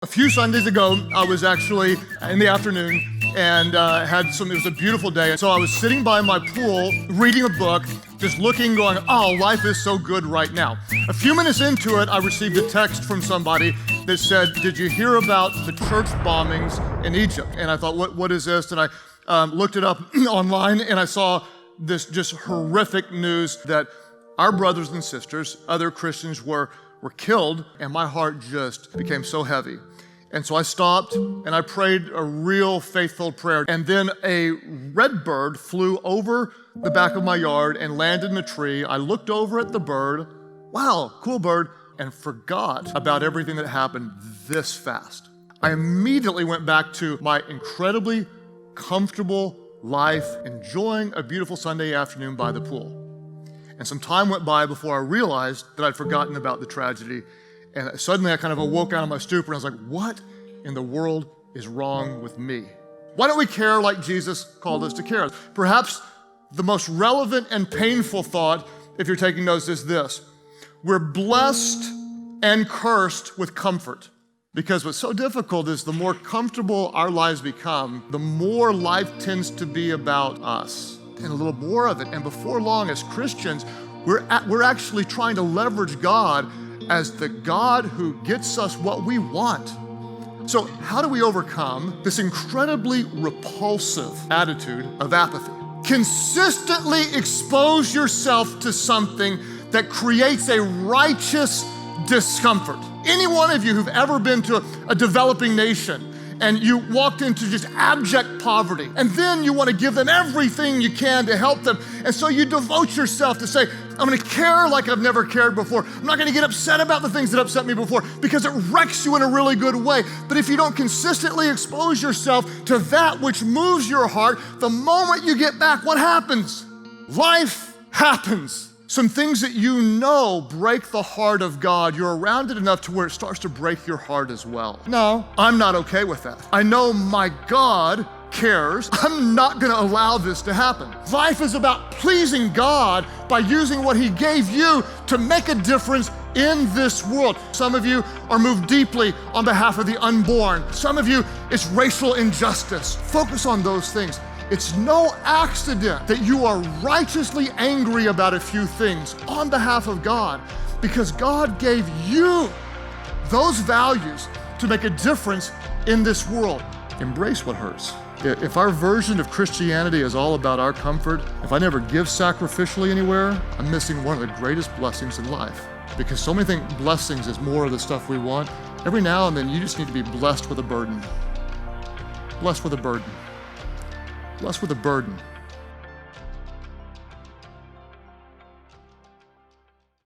A few Sundays ago, I was actually in the afternoon and it was a beautiful day. And so I was sitting by my pool, reading a book, just looking, going, oh, life is so good right now. A few minutes into it, I received a text from somebody that said, did you hear about the church bombings in Egypt? And I thought, what is this? And I looked it up online and I saw this just horrific news that our brothers and sisters, other Christians were killed, and my heart just became so heavy. And so I stopped and I prayed a real faith-filled prayer. And then a red bird flew over the back of my yard and landed in a tree. I looked over at the bird, wow, cool bird, and forgot about everything that happened this fast. I immediately went back to my incredibly comfortable life, enjoying a beautiful Sunday afternoon by the pool. And some time went by before I realized that I'd forgotten about the tragedy. And suddenly I kind of awoke out of my stupor and I was like, what in the world is wrong with me? Why don't we care like Jesus called us to care? Perhaps the most relevant and painful thought, if you're taking notes, is this. We're blessed and cursed with comfort. Because what's so difficult is the more comfortable our lives become, the more life tends to be about us and a little more of it. And before long, as Christians, we're actually trying to leverage God as the God who gets us what we want. So how do we overcome this incredibly repulsive attitude of apathy? Consistently expose yourself to something that creates a righteous discomfort. Any one of you who've ever been to a developing nation and you walked into just abject poverty, and then you want to give them everything you can to help them, and so you devote yourself to say, I'm gonna care like I've never cared before. I'm not gonna get upset about the things that upset me before because it wrecks you in a really good way. But if you don't consistently expose yourself to that which moves your heart, the moment you get back, what happens? Life happens. Some things that you know break the heart of God, you're around it enough to where it starts to break your heart as well. No, I'm not okay with that. I know my God cares. I'm not gonna allow this to happen. Life is about pleasing God by using what He gave you to make a difference in this world. Some of you are moved deeply on behalf of the unborn. Some of you, it's racial injustice. Focus on those things. It's no accident that you are righteously angry about a few things on behalf of God, because God gave you those values to make a difference in this world. Embrace what hurts. If our version of Christianity is all about our comfort, if I never give sacrificially anywhere, I'm missing one of the greatest blessings in life. Because so many think blessings is more of the stuff we want. Every now and then you just need to be blessed with a burden. Blessed with a burden. Blessed with a burden.